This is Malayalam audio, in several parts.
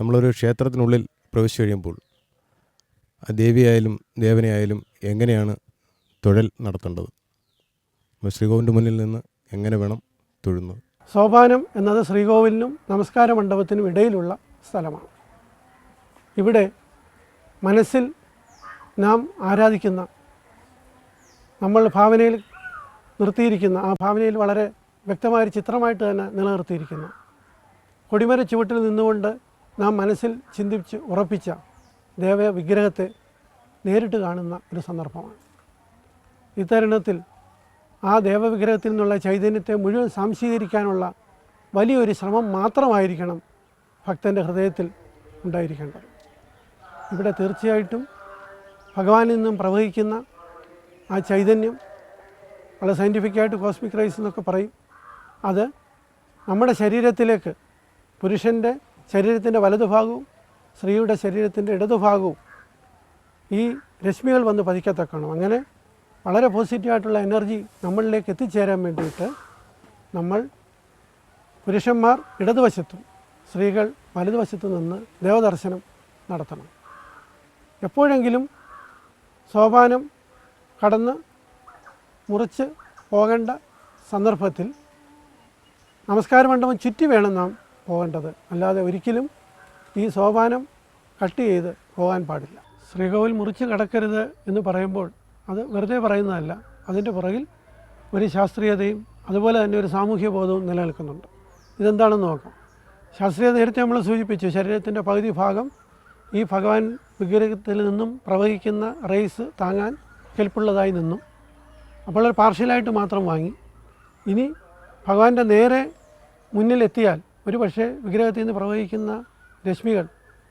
നമ്മളൊരു ക്ഷേത്രത്തിനുള്ളിൽ പ്രവേശിച്ചു കഴിയുമ്പോൾ ആ ദേവിയായാലും ദേവനെയായാലും എങ്ങനെയാണ് തൊഴൽ നടത്തേണ്ടത്? ശ്രീകോവിലിൻ്റെ മുന്നിൽ നിന്ന് എങ്ങനെ വേണം തൊഴുന്നത്? സോപാനം എന്നത് ശ്രീകോവിലിനും നമസ്കാര മണ്ഡപത്തിനും ഇടയിലുള്ള സ്ഥലമാണ്. ഇവിടെ മനസ്സിൽ നാം ആരാധിക്കുന്ന, നമ്മൾ ഭാവനയിൽ നിർത്തിയിരിക്കുന്ന, ആ ഭാവനയിൽ വളരെ വ്യക്തമായൊരു ചിത്രമായിട്ട് തന്നെ നിലനിർത്തിയിരിക്കുന്ന കൊടിമര ചുവട്ടിൽ നിന്നുകൊണ്ട് നാം മനസ്സിൽ ചിന്തിച്ച് ഉറപ്പിച്ച ദേവവിഗ്രഹത്തെ നേരിട്ട് കാണുന്ന ഒരു സന്ദർഭമാണ്. ഇത്തരുണത്തിൽ ആ ദേവവിഗ്രഹത്തിൽ നിന്നുള്ള ചൈതന്യത്തെ മുഴുവൻ സംശീകരിക്കാനുള്ള വലിയൊരു ശ്രമം മാത്രമായിരിക്കണം ഭക്തൻ്റെ ഹൃദയത്തിൽ ഉണ്ടായിരിക്കേണ്ടത്. ഇവിടെ തീർച്ചയായിട്ടും ഭഗവാനിൽ നിന്നും പ്രവഹിക്കുന്ന ആ ചൈതന്യം, വളരെ സയൻറ്റിഫിക്കായിട്ട് കോസ്മിക് റൈസ് എന്നൊക്കെ പറയും, അത് നമ്മുടെ ശരീരത്തിലേക്ക്, പുരുഷൻ്റെ ശരീരത്തിൻ്റെ വലതുഭാഗവും സ്ത്രീയുടെ ശരീരത്തിൻ്റെ ഇടതുഭാഗവും ഈ രശ്മികൾ വന്ന് പതിക്കത്തക്കണം. അങ്ങനെ വളരെ പോസിറ്റീവായിട്ടുള്ള എനർജി നമ്മളിലേക്ക് എത്തിച്ചേരാൻ വേണ്ടിയിട്ട് നമ്മൾ പുരുഷന്മാർ ഇടതുവശത്തും സ്ത്രീകൾ വലതുവശത്തും നിന്ന് ദേവദർശനം നടത്തണം. എപ്പോഴെങ്കിലും സോപാനം കടന്ന് മുറിച്ച് പോകേണ്ട സന്ദർഭത്തിൽ നമസ്കാര മണ്ഡപം ചുറ്റി വേണം നാം പോകേണ്ടത്. അല്ലാതെ ഒരിക്കലും ഈ സോപാനം കട്ട് ചെയ്ത് പോകാൻ പാടില്ല. ശ്രീകോവിൽ മുറിച്ച് കടക്കരുത് എന്ന് പറയുമ്പോൾ അത് വെറുതെ പറയുന്നതല്ല. അതിൻ്റെ പുറകിൽ ഒരു ശാസ്ത്രീയതയും അതുപോലെ തന്നെ ഒരു സാമൂഹ്യ ബോധവും നിലനിൽക്കുന്നുണ്ട്. ഇതെന്താണെന്ന് നോക്കാം. ശാസ്ത്രീയത നേരത്തെ നമ്മൾ സൂചിപ്പിച്ചു. ശരീരത്തിൻ്റെ പകുതി ഭാഗം ഈ ഭഗവാൻ വിഗ്രഹത്തിൽ നിന്നും പ്രവഹിക്കുന്ന റേസ് താങ്ങാൻ കെൽപ്പുള്ളതായി നിന്നു. അപ്പോൾ ഒരു പാർഷ്യലായിട്ട് മാത്രം വാങ്ങി. ഇനി ഭഗവാന്റെ നേരെ മുന്നിലെത്തിയാൽ ഒരു പക്ഷേ വിഗ്രഹത്തിൽ നിന്ന് പ്രവഹിക്കുന്ന രശ്മികൾ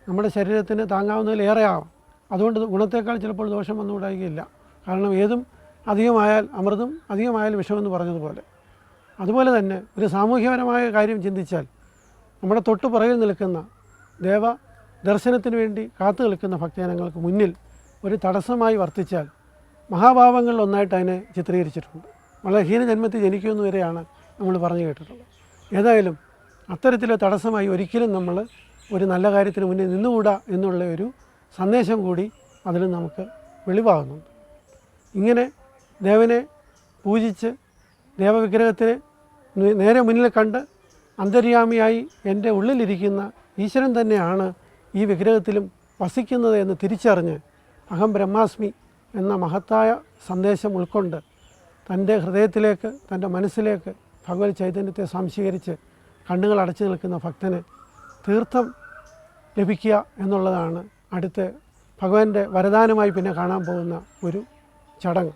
നമ്മുടെ ശരീരത്തിന് താങ്ങാവുന്നതിലേറെ ആവാം. അതുകൊണ്ട് ഗുണത്തേക്കാൾ ചിലപ്പോൾ ദോഷം വന്നുകൂടായികയില്ല. കാരണം ഏതും അധികമായാൽ അമൃതും അധികമായാൽ വിഷമെന്ന് പറഞ്ഞതുപോലെ. അതുപോലെ തന്നെ ഒരു സാമൂഹ്യപരമായ കാര്യം ചിന്തിച്ചാൽ നമ്മുടെ തൊട്ട് പുറകിൽ നിൽക്കുന്ന ദേവ ദർശനത്തിന് വേണ്ടി കാത്തു നിൽക്കുന്ന ഭക്തജനങ്ങൾക്ക് മുന്നിൽ ഒരു തടസ്സമായി വർത്തിച്ചാൽ മഹാഭാവങ്ങളിൽ ഒന്നായിട്ട് അതിനെ ചിത്രീകരിച്ചിട്ടുണ്ട്. വളരെ ഹീനജന്മത്തിൽ ജനിക്കുമെന്ന് വരെയാണ് നമ്മൾ പറഞ്ഞു കേട്ടിട്ടുള്ളത്. ഏതായാലും അത്തരത്തിലൊരു തടസ്സമായി ഒരിക്കലും നമ്മൾ ഒരു നല്ല കാര്യത്തിന് മുന്നിൽ നിന്നുകൂടാ എന്നുള്ള ഒരു സന്ദേശം കൂടി അതിൽ നമുക്ക് വെളിവാകുന്നുണ്ട്. ഇങ്ങനെ ദേവനെ പൂജിച്ച് ദേവവിഗ്രഹത്തിനെ നേരെ മുന്നിൽ കണ്ട് അന്തര്യാമിയായി എൻ്റെ ഉള്ളിലിരിക്കുന്ന ഈശ്വരൻ തന്നെയാണ് ഈ വിഗ്രഹത്തിലും വസിക്കുന്നത് എന്ന് തിരിച്ചറിഞ്ഞ് അഹം ബ്രഹ്മാസ്മി എന്ന മഹത്തായ സന്ദേശം ഉൾക്കൊണ്ട് തൻ്റെ ഹൃദയത്തിലേക്ക്, തൻ്റെ മനസ്സിലേക്ക് ഭഗവത് ചൈതന്യത്തെ സംശീകരിച്ച് കണ്ണുകൾ അടച്ചു നിൽക്കുന്ന ഭക്തന് തീർത്ഥം ലഭിക്കുക എന്നുള്ളതാണ് അടുത്ത ഭഗവാന്റെ വരദാനമായി പിന്നെ കാണാൻ പോകുന്ന ഒരു ചടങ്ങ്.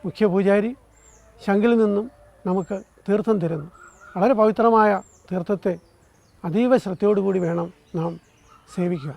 മുഖ്യ പൂജാരി ശംഖിൽ നിന്നും നമുക്ക് തീർത്ഥം തരുന്നു. വളരെ പവിത്രമായ തീർത്ഥത്തെ അതീവ ശ്രദ്ധയോടുകൂടി വേണം നാം സേവിക്കുക.